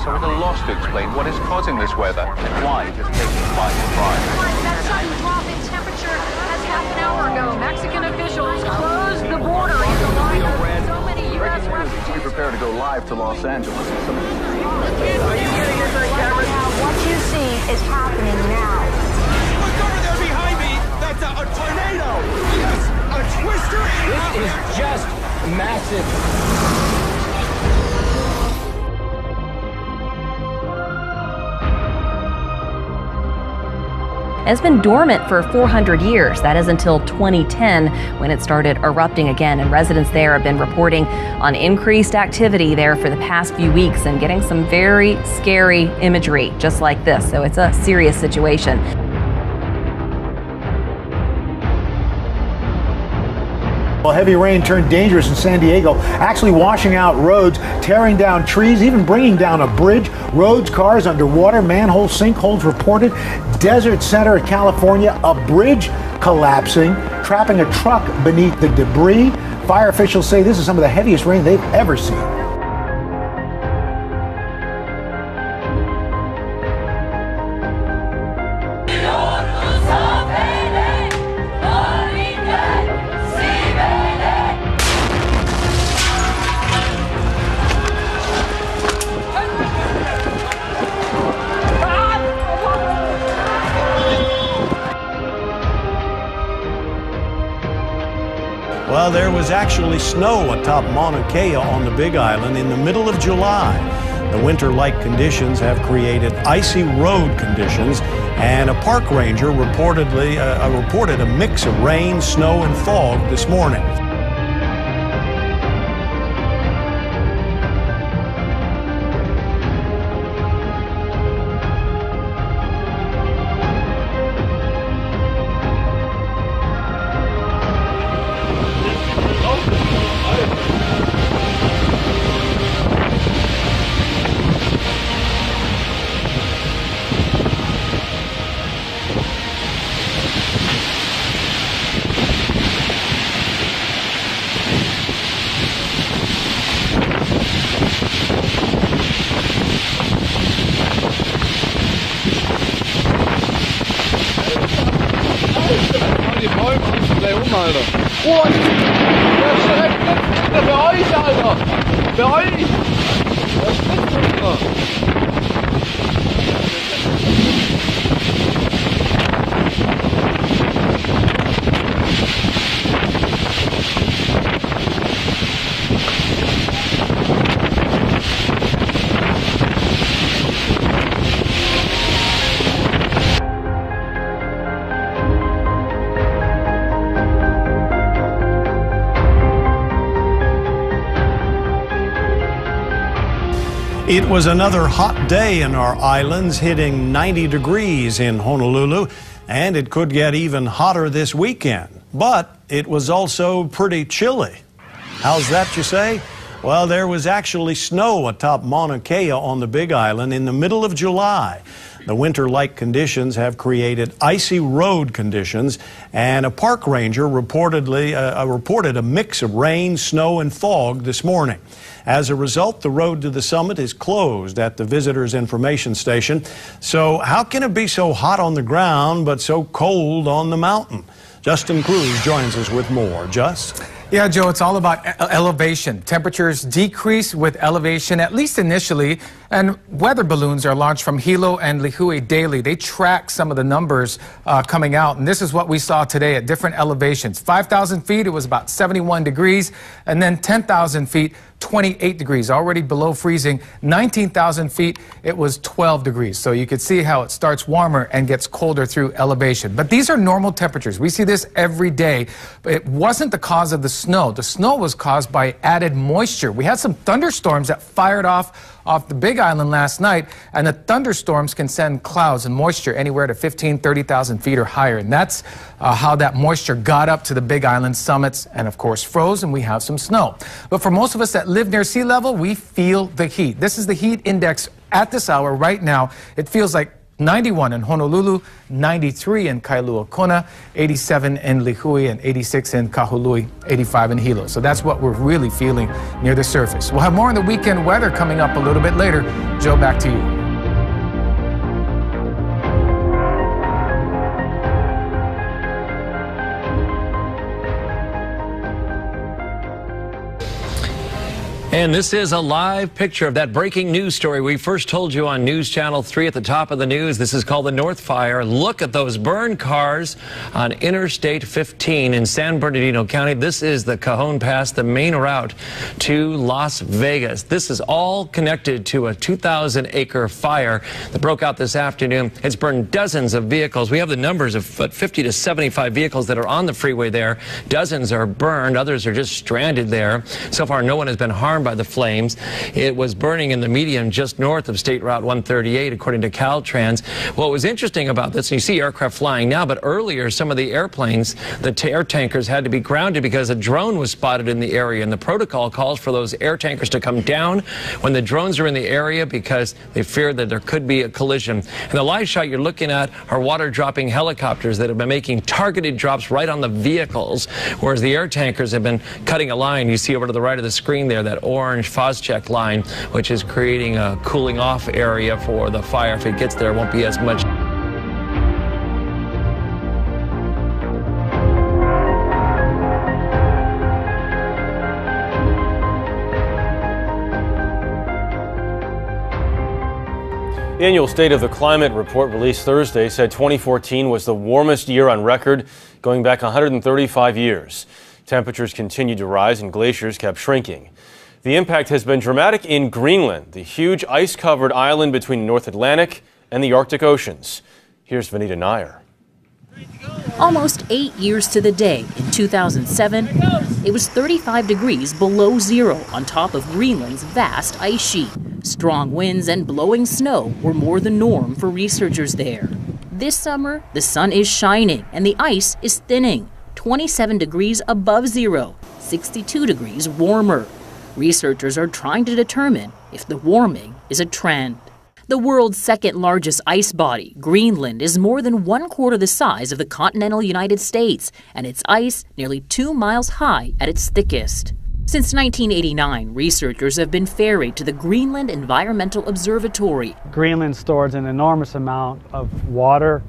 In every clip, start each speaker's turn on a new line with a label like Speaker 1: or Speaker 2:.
Speaker 1: are at a loss to explain what is causing this weather and why it has taken them by surprise.
Speaker 2: That sudden drop in temperature as half an hour ago. Mexican officials closed the border into line with so many U.S. refugees.
Speaker 1: We prepare to go live to Los Angeles.
Speaker 2: Are you getting this on camera? What you see is happening now.
Speaker 3: What's over there behind me? That's a tornado! Yes, a twister!
Speaker 4: This is just massive.
Speaker 5: It's been dormant for 400 years. That is until 2010 when it started erupting again. And residents there have been reporting on increased activity there for the past few weeks and getting some very scary imagery just like this. So it's a serious situation.
Speaker 6: Well, heavy rain turned dangerous in San Diego, actually washing out roads, tearing down trees, even bringing down a bridge. Roads, cars underwater, manholes, sinkholes reported. Desert Center, California, a bridge collapsing, trapping a truck beneath the debris. Fire officials say this is some of the heaviest rain they've ever seen.
Speaker 7: Well, there was actually snow atop Mauna Kea on the Big Island in the middle of July. The winter-like conditions have created icy road conditions, and a park ranger reported a mix of rain, snow, and fog this morning.
Speaker 8: Die Bäume hast gleich Alter. Oh, der schreckt nicht für euch, Alter. Für euch. Der spritzt runter.
Speaker 7: It was another hot day in our islands, hitting 90 degrees in Honolulu, and it could get even hotter this weekend. But it was also pretty chilly. How's that, you say? Well, there was actually snow atop Mauna Kea on the Big Island in the middle of July. The winter-like conditions have created icy road conditions, and a park ranger reported a mix of rain, snow, and fog this morning. As a result, the road to the summit is closed at the Visitors Information Station. So how can it be so hot on the ground but so cold on the mountain? Justin Cruz joins us with more. Just.
Speaker 9: Yeah, Joe, it's all about elevation. Temperatures decrease with elevation, at least initially, and weather balloons are launched from Hilo and Lihue daily. They track some of the numbers coming out, and this is what we saw today at different elevations. 5,000 feet, it was about 71 degrees, and then 10,000 feet, 28 degrees, already below freezing. 19,000 feet, it was 12 degrees. So you could see how it starts warmer and gets colder through elevation. But these are normal temperatures. We see this every day. But it wasn't the cause of the snow. The snow was caused by added moisture. We had some thunderstorms that fired off the Big Island last night, and the thunderstorms can send clouds and moisture anywhere to 15, 30,000 feet or higher. And that's how that moisture got up to the Big Island summits and, of course, froze, and we have some snow. But for most of us that live near sea level, we feel the heat. This is the heat index at this hour right now. It feels like 91 in Honolulu, 93 in Kailua Kona, 87 in Lihue, and 86 in Kahului, 85 in Hilo. So that's what we're really feeling near the surface. We'll have more on the weekend weather coming up a little bit later. Joe, back to you.
Speaker 10: And this is a live picture of that breaking news story we first told you on News Channel 3 at the top of the news. This is called the North Fire. Look at those burned cars on Interstate 15 in San Bernardino County. This is the Cajon Pass, the main route to Las Vegas. This is all connected to a 2,000-acre fire that broke out this afternoon. It's burned dozens of vehicles. We have the numbers of 50 to 75 vehicles that are on the freeway there. Dozens are burned. Others are just stranded there. So far, no one has been harmed by the flames. It was burning in the median just north of State Route 138, according to Caltrans. What was interesting about this, and you see aircraft flying now, but earlier some of the airplanes, the air tankers, had to be grounded because a drone was spotted in the area, and the protocol calls for those air tankers to come down when the drones are in the area because they fear that there could be a collision. And the live shot you're looking at are water-dropping helicopters that have been making targeted drops right on the vehicles, whereas the air tankers have been cutting a line. You see over to the right of the screen there, that orange Phos-Chek line, which is creating a cooling off area for the fire. If it gets there, it won't be as much.
Speaker 11: The annual State of the Climate report released Thursday said 2014 was the warmest year on record, going back 135 years. Temperatures continued to rise and glaciers kept shrinking. The impact has been dramatic in Greenland, the huge ice-covered island between the North Atlantic and the Arctic Oceans. Here's Vanita Nair.
Speaker 12: Almost 8 years to the day, in 2007, it was 35 degrees below zero on top of Greenland's vast ice sheet. Strong winds and blowing snow were more the norm for researchers there. This summer, the sun is shining and the ice is thinning. 27 degrees above zero, 62 degrees warmer. Researchers are trying to determine if the warming is a trend. The world's second largest ice body, Greenland, is more than 1/4 the size of the continental United States, and its ice nearly 2 miles high at its thickest. Since 1989, researchers have been ferried to the Greenland Environmental Observatory.
Speaker 13: Greenland stores an enormous amount of water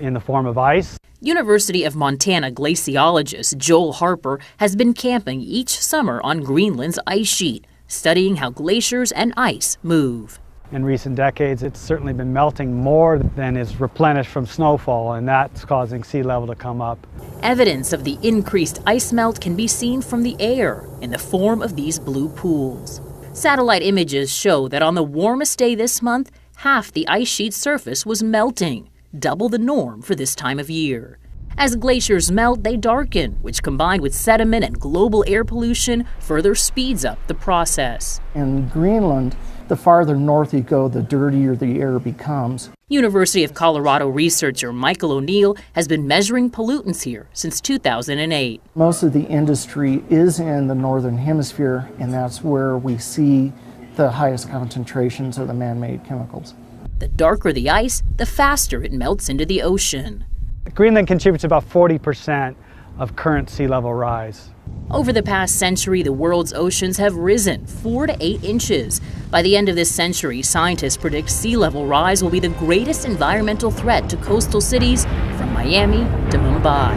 Speaker 13: in the form of ice.
Speaker 12: University of Montana glaciologist Joel Harper has been camping each summer on Greenland's ice sheet, studying how glaciers and ice move.
Speaker 13: In recent decades, it's certainly been melting more than is replenished from snowfall, and that's causing sea level to come up.
Speaker 12: Evidence of the increased ice melt can be seen from the air in the form of these blue pools. Satellite images show that on the warmest day this month, half the ice sheet surface was melting, double the norm for this time of year. As glaciers melt, they darken, which combined with sediment and global air pollution further speeds up the process.
Speaker 14: In Greenland, the farther north you go, the dirtier the air becomes.
Speaker 12: University of Colorado researcher Michael O'Neill has been measuring pollutants here since 2008.
Speaker 14: Most of the industry is in the northern hemisphere, and that's where we see the highest concentrations of the man-made chemicals.
Speaker 12: The darker the ice, the faster it melts into the ocean.
Speaker 13: Greenland contributes about 40% of current sea level rise.
Speaker 12: Over the past century, the world's oceans have risen 4 to 8 inches. By the end of this century, scientists predict sea level rise will be the greatest environmental threat to coastal cities from Miami to Mumbai.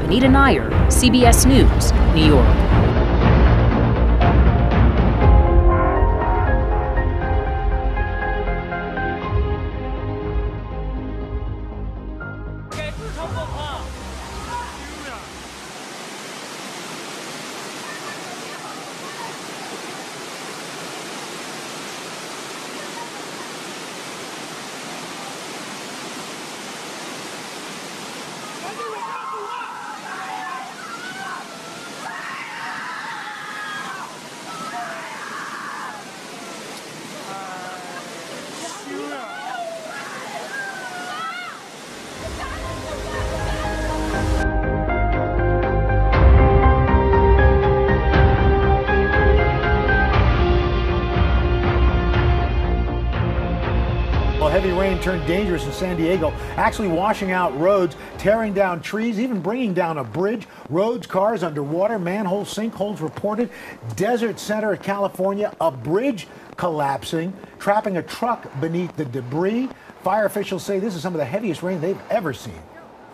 Speaker 12: Vanita Nair, CBS News, New York.
Speaker 6: heavy rain turned dangerous in San Diego, actually washing out roads, tearing down trees, even bringing down a bridge. Roads, cars underwater, manholes, sinkholes reported. Desert Center, California, a bridge collapsing, trapping a truck beneath the debris. Fire officials say this is some of the heaviest rain they've ever seen.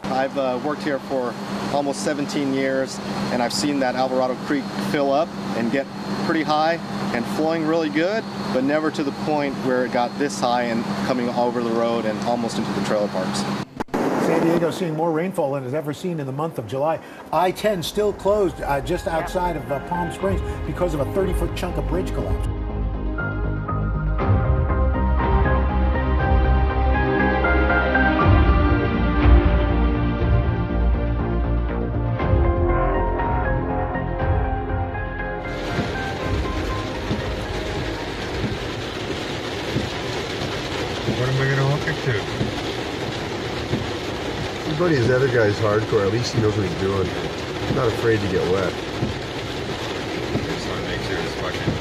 Speaker 15: I've worked here for almost 17 years, and I've seen that Alvarado Creek fill up and get pretty high and flowing really good, but never to the point where it got this high and coming over the road and almost into the trailer parks.
Speaker 6: San Diego seeing more rainfall than it's ever seen in the month of July. I-10 still closed just outside of Palm Springs because of a 30-foot chunk of bridge collapse.
Speaker 16: What am I going to hook it to?
Speaker 17: Buddy, his other guy's hardcore. At least he knows what he's doing. He's not afraid to get wet.
Speaker 16: I just want to make sure it's fucking...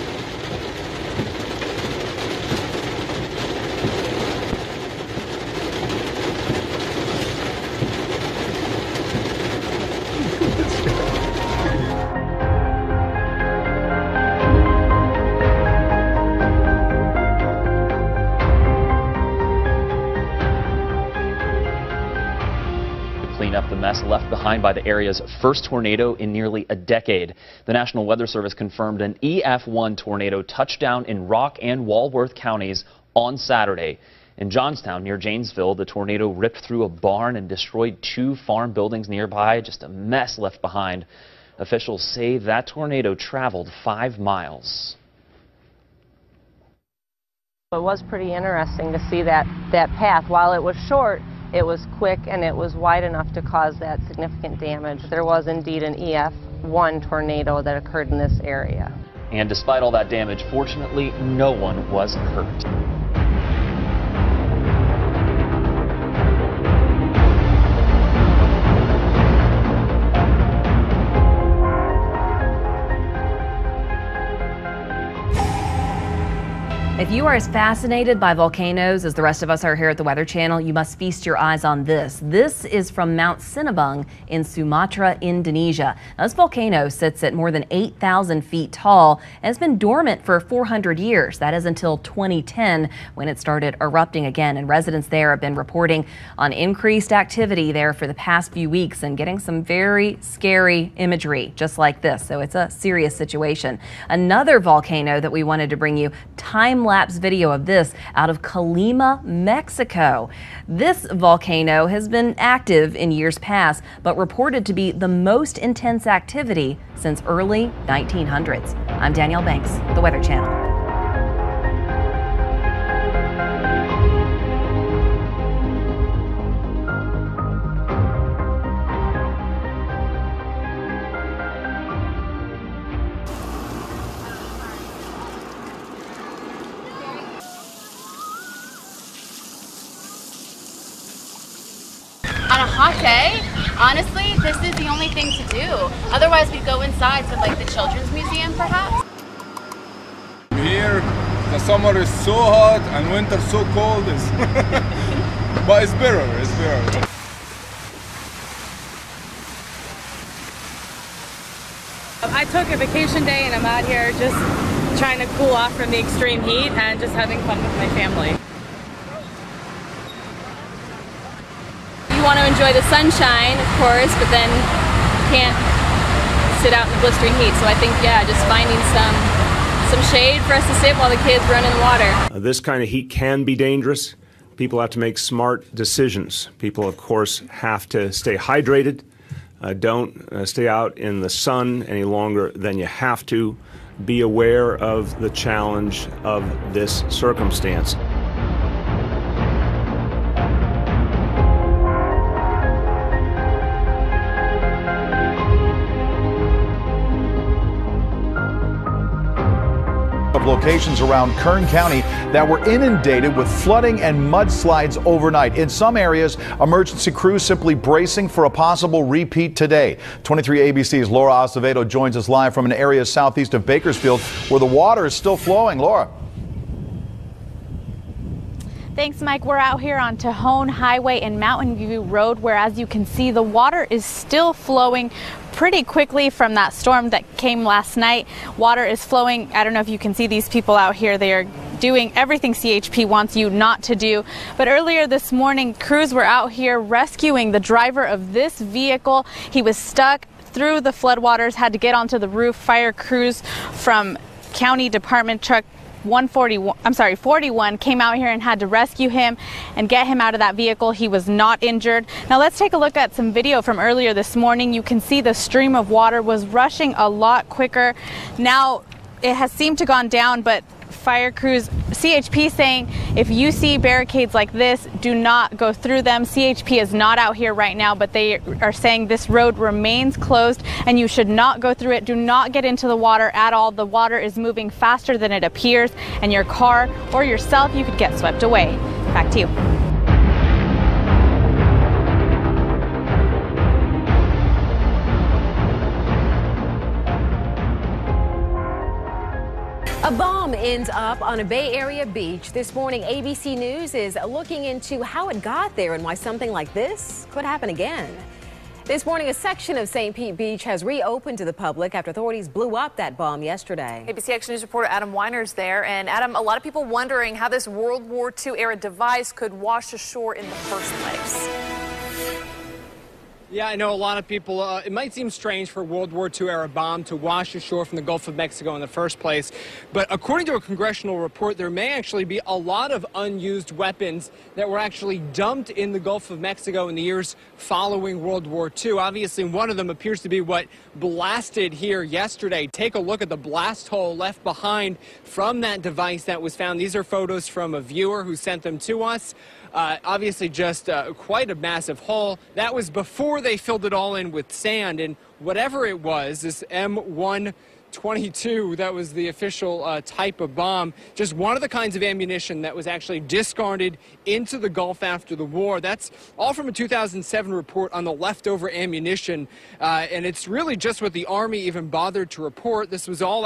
Speaker 18: Clean up the mess left behind by the area's first tornado in nearly a decade. The National Weather Service confirmed an EF1 tornado touched down in Rock and Walworth counties on Saturday. In Johnstown, near Janesville, the tornado ripped through a barn and destroyed 2 farm buildings nearby. Just a mess left behind. Officials say that tornado traveled 5 miles.
Speaker 19: It was pretty interesting to see that path. While it was short, it was quick and it was wide enough to cause that significant damage. There was indeed an EF1 tornado that occurred in this area.
Speaker 18: And despite all that damage, fortunately, no one was hurt.
Speaker 5: If you are as fascinated by volcanoes as the rest of us are here at the Weather Channel, you must feast your eyes on this. This is from Mount Sinabung in Sumatra, Indonesia. Now, this volcano sits at more than 8,000 feet tall and has been dormant for 400 years. That is until 2010 when it started erupting again. And residents there have been reporting on increased activity there for the past few weeks and getting some very scary imagery just like this. So it's a serious situation. Another volcano that we wanted to bring you, time-lapse video of this out of Colima, Mexico. This volcano has been active in years past, but reported to be the most intense activity since early 1900s. I'm Danielle Banks, the Weather Channel.
Speaker 20: On a hot day, honestly, this is the only thing to do. Otherwise, we'd go inside to like the Children's Museum, perhaps.
Speaker 16: Here, the summer is so hot and winter so cold. But it's better, it's better.
Speaker 21: I took a vacation day and I'm out here just trying to cool off from the extreme heat and just having fun with my family.
Speaker 20: You want to enjoy the sunshine, of course, but then you can't sit out in the blistering heat. So I think, yeah, just finding some shade for us to sit while the kids run in the water.
Speaker 22: This kind of heat can be dangerous. People have to make smart decisions. People, of course, have to stay hydrated. Don't stay out in the sun any longer than you have to. Be aware of the challenge of this circumstance.
Speaker 23: Of locations around Kern County that were inundated with flooding and mudslides overnight. In some areas, emergency crews simply bracing for a possible repeat today. 23 ABC's Laura Acevedo joins us live from an area southeast of Bakersfield where the water is still flowing. Laura.
Speaker 1: Thanks, Mike. We're out here on Tejon Highway and Mountain View Road, where, as you can see, the water is still flowing pretty quickly from that storm that came last night. Water is flowing. I don't know if you can see these people out here. They are doing everything CHP wants you not to do. But earlier this morning, crews were out here rescuing the driver of this vehicle. He was stuck through the floodwaters, had to get onto the roof. Fire crews from County Department Truck 41 came out here and had to rescue him and get him out of that vehicle. He was not injured. Now let's take a look at some video from earlier this morning. You can see the stream of water was rushing a lot quicker. Now it has seemed to gone down, but fire crews, CHP saying if you see barricades like this, do not go through them. CHP is not out here right now, but they are saying this road remains closed and you should not go through it. Do not get into the water at all. The water is moving faster than it appears, and your car or yourself, you could get swept away. Back to you.
Speaker 2: A bomb ends up on a Bay Area beach. This morning, ABC News is looking into how it got there and why something like this could happen again. This morning, a section of St. Pete Beach has reopened to the public after authorities blew up that bomb yesterday.
Speaker 3: ABC Action News reporter Adam Weiner's there. And Adam, a lot of people wondering how this World War II era device could wash ashore in the first place.
Speaker 4: Yeah, I know a lot of people, it might seem strange for a World War II era bomb to wash ashore from the Gulf of Mexico in the first place, but according to a congressional report, there may actually be a lot of unused weapons that were actually dumped in the Gulf of Mexico in the years following World War II. Obviously, one of them appears to be what blasted here yesterday. Take a look at the blast hole left behind from that device that was found. These are photos from a viewer who sent them to us. Obviously just quite a massive hole. That was before they filled it all in with sand, and whatever it was, this M122, that was the official type of bomb, just one of the kinds of ammunition that was actually discarded into the Gulf after the war. That's all from a 2007 report on the leftover ammunition, and it's really just what the Army even bothered to report. This was all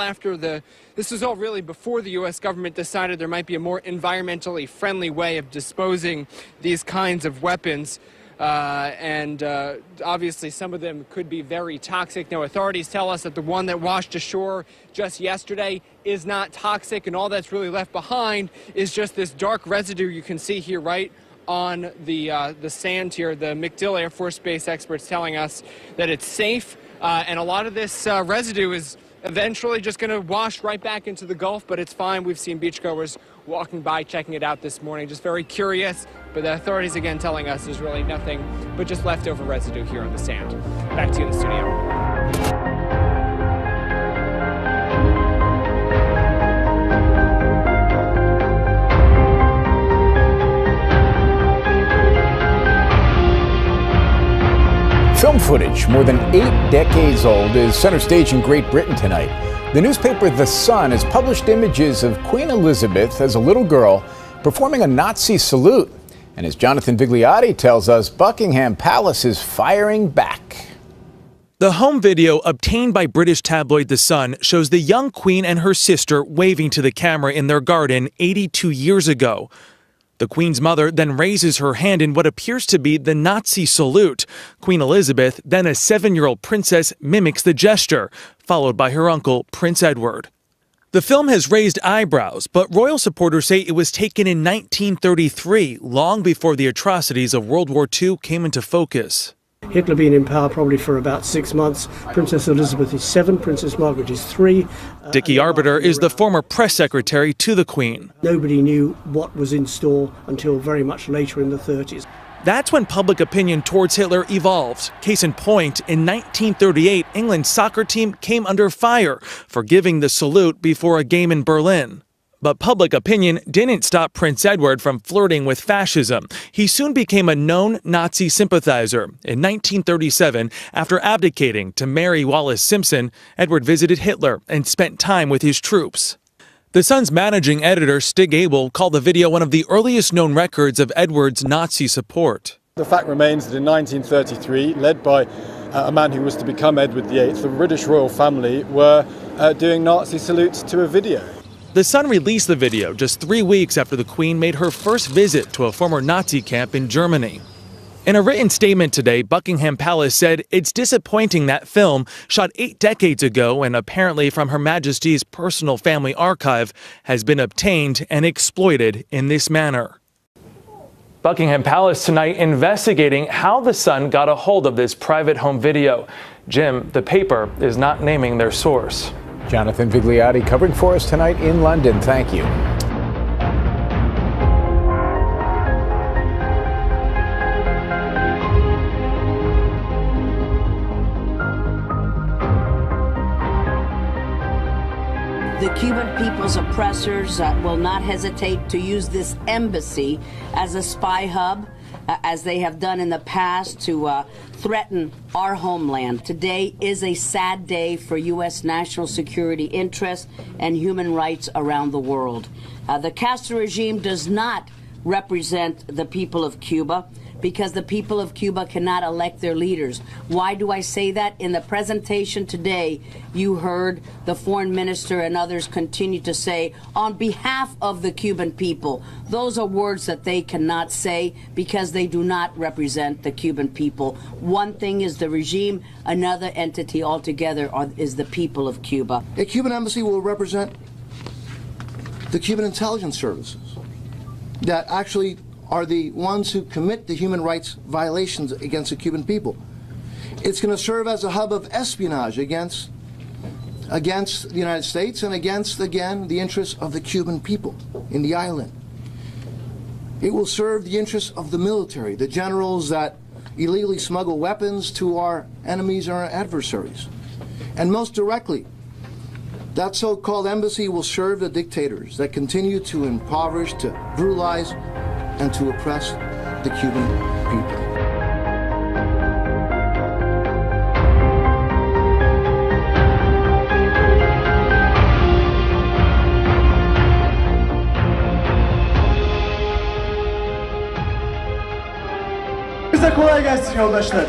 Speaker 4: really before the U.S. government decided there might be a more environmentally friendly way of disposing these kinds of weapons. Obviously some of them could be very toxic. Now, authorities tell us that the one that washed ashore just yesterday is not toxic, and all that's really left behind is just this dark residue you can see here right on the sand here. The MacDill Air Force Base experts telling us that it's safe, and a lot of this residue is eventually just going to wash right back into the Gulf, but it's fine. We've seen beachgoers walking by, checking it out this morning, just very curious. But the authorities again telling us there's really nothing but just leftover residue here on the sand. Back to you in the studio.
Speaker 24: Film footage more than 8 decades old is center stage in Great Britain tonight. The newspaper The Sun has published images of Queen Elizabeth as a little girl performing a Nazi salute. And as Jonathan Vigliotti tells us, Buckingham Palace is firing back.
Speaker 25: The home video obtained by British tabloid The Sun shows the young queen and her sister waving to the camera in their garden 82 years ago. The Queen's mother then raises her hand in what appears to be the Nazi salute. Queen Elizabeth, then a 7-year-old princess, mimics the gesture, followed by her uncle, Prince Edward. The film has raised eyebrows, but royal supporters say it was taken in 1933, long before the atrocities of World War II came into focus.
Speaker 26: Hitler being in power probably for about 6 months. Princess Elizabeth is 7, Princess Margaret is 3.
Speaker 25: Dickie Arbiter is the former press secretary to the Queen.
Speaker 26: Nobody knew what was in store until very much later in the 30s.
Speaker 25: That's when public opinion towards Hitler evolved. Case in point, in 1938, England's soccer team came under fire for giving the salute before a game in Berlin. But public opinion didn't stop Prince Edward from flirting with fascism. He soon became a known Nazi sympathizer. In 1937, after abdicating to marry Wallis Simpson, Edward visited Hitler and spent time with his troops. The Sun's managing editor, Stig Abel, called the video one of the earliest known records of Edward's Nazi support.
Speaker 27: The fact remains that in 1933, led by a man who was to become Edward VIII, the British royal family were doing Nazi salutes to a video.
Speaker 25: The Sun released the video just 3 weeks after the Queen made her first visit to a former Nazi camp in Germany. In a written statement today, Buckingham Palace said it's disappointing that film, shot 8 decades ago and apparently from Her Majesty's personal family archive, has been obtained and exploited in this manner. Buckingham Palace tonight investigating how the Sun got a hold of this private home video. Jim, the paper is not naming their source.
Speaker 24: Jonathan Vigliotti covering for us tonight in London. Thank you.
Speaker 7: The Cuban people's oppressors will not hesitate to use this embassy as a spy hub, as they have done in the past, to threaten our homeland. Today is a sad day for U.S. national security interests and human rights around the world. The Castro regime does not represent the people of Cuba, because the people of Cuba cannot elect their leaders. Why do I say that? In the presentation today, you heard the foreign minister and others continue to say, on behalf of the Cuban people. Those are words that they cannot say because they do not represent the Cuban people. One thing is the regime, another entity altogether is the people of Cuba.
Speaker 8: A Cuban embassy will represent the Cuban intelligence services that actually are the ones who commit the human rights violations against the Cuban people. It's going to serve as a hub of espionage against the United States and against, again, the interests of the Cuban people in the island. It will serve the interests of the military, the generals that illegally smuggle weapons to our enemies or our adversaries. And most directly, that so-called embassy will serve the dictators that continue to impoverish, to brutalize, and to oppress the Cuban people.
Speaker 9: Bize kolay gelsin yoldaşlar.